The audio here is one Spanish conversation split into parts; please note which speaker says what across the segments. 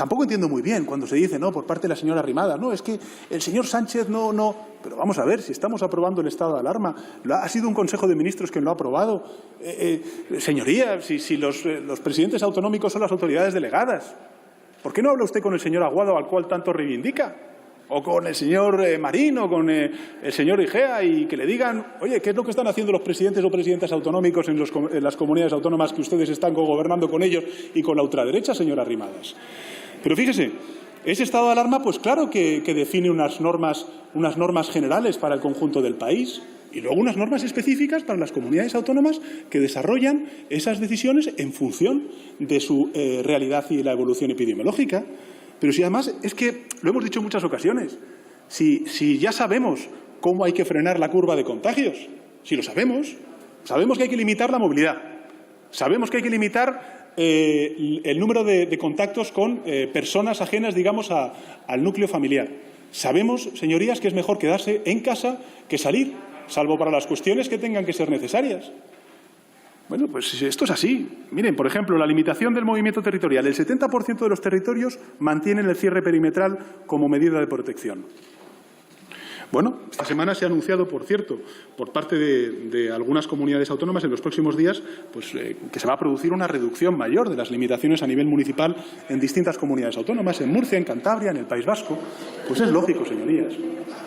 Speaker 1: tampoco entiendo muy bien cuando se dice, no, por parte de la señora Arrimadas, no, es que el señor Sánchez no. Pero vamos a ver, si estamos aprobando el estado de alarma, ha sido un Consejo de Ministros quien lo ha aprobado. Señoría, si los presidentes autonómicos son las autoridades delegadas, ¿por qué no habla usted con el señor Aguado, al cual tanto reivindica? O con el señor Marín o con el señor Igea, y que le digan, oye, ¿qué es lo que están haciendo los presidentes o presidentas autonómicos en las comunidades autónomas que ustedes están gobernando con ellos y con la ultraderecha, señora Arrimadas? Pero fíjese, ese estado de alarma, pues claro que define unas normas generales para el conjunto del país y luego unas normas específicas para las comunidades autónomas que desarrollan esas decisiones en función de su realidad y la evolución epidemiológica. Pero si además es que, lo hemos dicho en muchas ocasiones, si ya sabemos cómo hay que frenar la curva de contagios, si lo sabemos que hay que limitar la movilidad, sabemos que hay que limitar el número de contactos con personas ajenas, digamos, al núcleo familiar. Sabemos, señorías, que es mejor quedarse en casa que salir, salvo para las cuestiones que tengan que ser necesarias. Bueno, pues esto es así. Miren, por ejemplo, la limitación del movimiento territorial. El 70% de los territorios mantienen el cierre perimetral como medida de protección. Bueno, esta semana se ha anunciado, por cierto, por parte de algunas comunidades autónomas en los próximos días, pues, que se va a producir una reducción mayor de las limitaciones a nivel municipal en distintas comunidades autónomas, en Murcia, en Cantabria, en el País Vasco. Pues es lógico, señorías.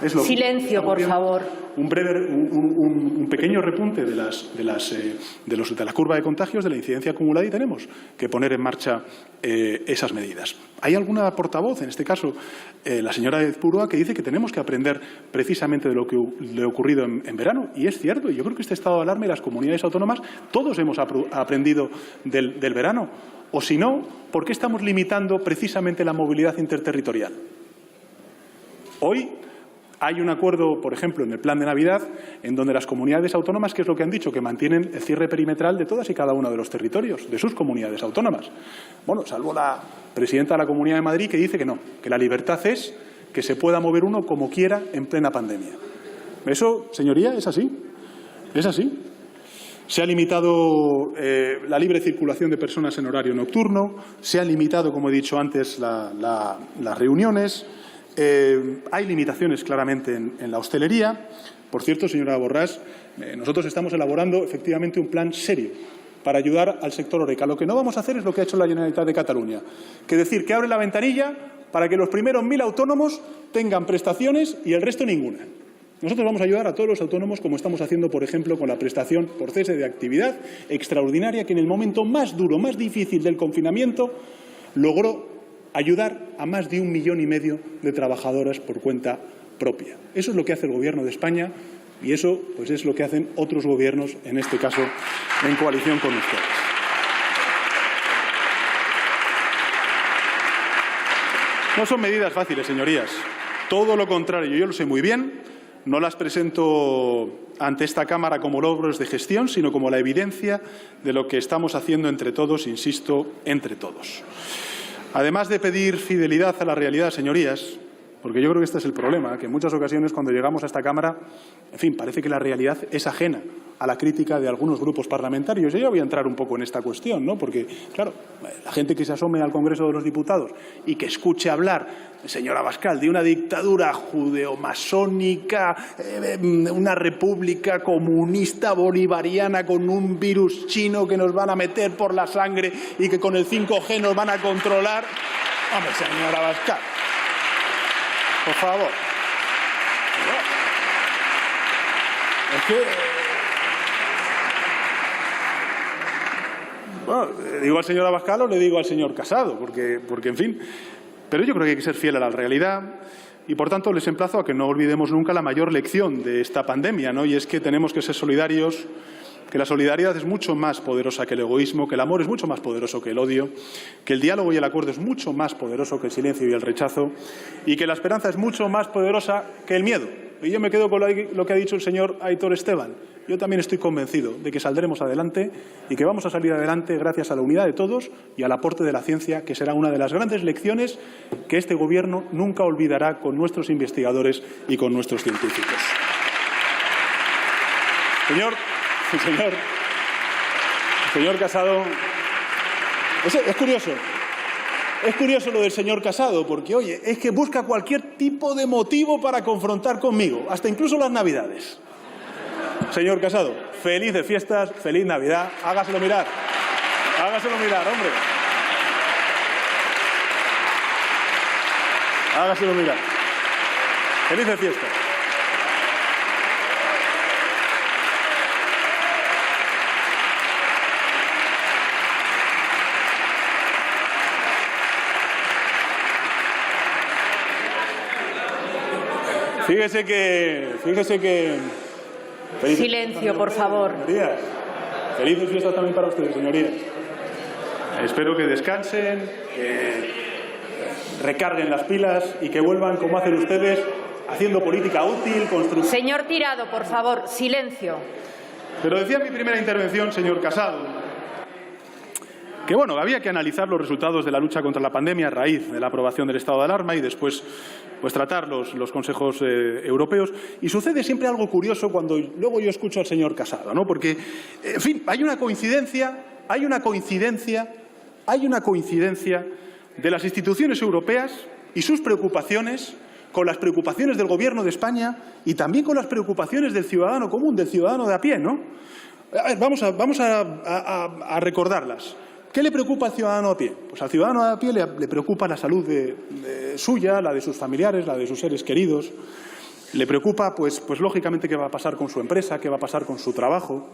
Speaker 1: Es lógico.
Speaker 2: Silencio, por favor.
Speaker 1: Un pequeño repunte de la curva de contagios, de la incidencia acumulada, y tenemos que poner en marcha esas medidas. Hay alguna portavoz, en este caso la señora Ezpurua, que dice que tenemos que aprender precisamente de lo que le ha ocurrido en verano. Y es cierto, yo creo que este estado de alarma y las comunidades autónomas, todos hemos aprendido del verano. O si no, ¿por qué estamos limitando precisamente la movilidad interterritorial? Hoy hay un acuerdo, por ejemplo, en el Plan de Navidad, en donde las comunidades autónomas, ¿qué es lo que han dicho? Que mantienen el cierre perimetral de todas y cada uno de los territorios, de sus comunidades autónomas. Bueno, salvo la presidenta de la Comunidad de Madrid, que dice que no, que la libertad es que se pueda mover uno como quiera en plena pandemia. Eso, señoría, es así. Es así. Se ha limitado la libre circulación de personas en horario nocturno, se han limitado, como he dicho antes, las reuniones. Hay limitaciones claramente en la hostelería. Por cierto, señora Borràs, nosotros estamos elaborando efectivamente un plan serio para ayudar al sector horeca. Lo que no vamos a hacer es lo que ha hecho la Generalitat de Cataluña, que decir que abre la ventanilla para que los primeros 1000 autónomos tengan prestaciones y el resto ninguna. Nosotros vamos a ayudar a todos los autónomos, como estamos haciendo, por ejemplo, con la prestación por cese de actividad extraordinaria, que en el momento más duro, más difícil del confinamiento, logró ayudar a más de 1,5 millones de trabajadoras por cuenta propia. Eso es lo que hace el Gobierno de España y eso, pues, es lo que hacen otros gobiernos, en este caso en coalición con ustedes. No son medidas fáciles, señorías. Todo lo contrario, yo lo sé muy bien. No las presento ante esta Cámara como logros de gestión, sino como la evidencia de lo que estamos haciendo entre todos, insisto, entre todos. Además de pedir fidelidad a la realidad, señorías, porque yo creo que este es el problema, que en muchas ocasiones cuando llegamos a esta Cámara, en fin, parece que la realidad es ajena a la crítica de algunos grupos parlamentarios. Yo ya voy a entrar un poco en esta cuestión, ¿no? Porque, claro, la gente que se asome al Congreso de los Diputados y que escuche hablar, señor Abascal, de una dictadura judeomasónica, una república comunista bolivariana con un virus chino que nos van a meter por la sangre y que con el 5G nos van a controlar. Hombre, señor Abascal, por favor. Es que... Bueno, ¿le digo al señor Abascal o le digo al señor Casado? Porque, en fin... Pero yo creo que hay que ser fiel a la realidad y, por tanto, les emplazo a que no olvidemos nunca la mayor lección de esta pandemia, ¿no? Y es que tenemos que ser solidarios, que la solidaridad es mucho más poderosa que el egoísmo, que el amor es mucho más poderoso que el odio, que el diálogo y el acuerdo es mucho más poderoso que el silencio y el rechazo y que la esperanza es mucho más poderosa que el miedo. Y yo me quedo con lo que ha dicho el señor Aitor Esteban. Yo también estoy convencido de que saldremos adelante y que vamos a salir adelante gracias a la unidad de todos y al aporte de la ciencia, que será una de las grandes lecciones que este Gobierno nunca olvidará con nuestros investigadores y con nuestros científicos. Señor Casado, es curioso. Es curioso lo del señor Casado, porque, oye, es que busca cualquier tipo de motivo para confrontar conmigo, hasta incluso las Navidades. Señor Casado, felices fiestas, feliz Navidad, hágaselo mirar. Hágaselo mirar, hombre. Hágaselo mirar. Felices fiestas. Fíjese que...
Speaker 2: Silencio, por favor.
Speaker 1: Señorías. Felices fiestas también para ustedes, señorías. Espero que descansen, que recarguen las pilas y que vuelvan, como hacen ustedes, haciendo política útil, constructiva.
Speaker 2: Señor Tirado, por favor, silencio.
Speaker 1: Pero decía en mi primera intervención, señor Casado, que bueno, había que analizar los resultados de la lucha contra la pandemia a raíz de la aprobación del estado de alarma y después pues tratar los consejos europeos. Y sucede siempre algo curioso cuando luego yo escucho al señor Casado, ¿no? Porque, en fin, hay una coincidencia de las instituciones europeas y sus preocupaciones con las preocupaciones del Gobierno de España y también con las preocupaciones del ciudadano común, del ciudadano de a pie, ¿no? A ver, vamos a recordarlas. ¿Qué le preocupa al ciudadano a pie? Pues al ciudadano a pie le preocupa la salud suya, la de sus familiares, la de sus seres queridos. Le preocupa, pues lógicamente, qué va a pasar con su empresa, qué va a pasar con su trabajo.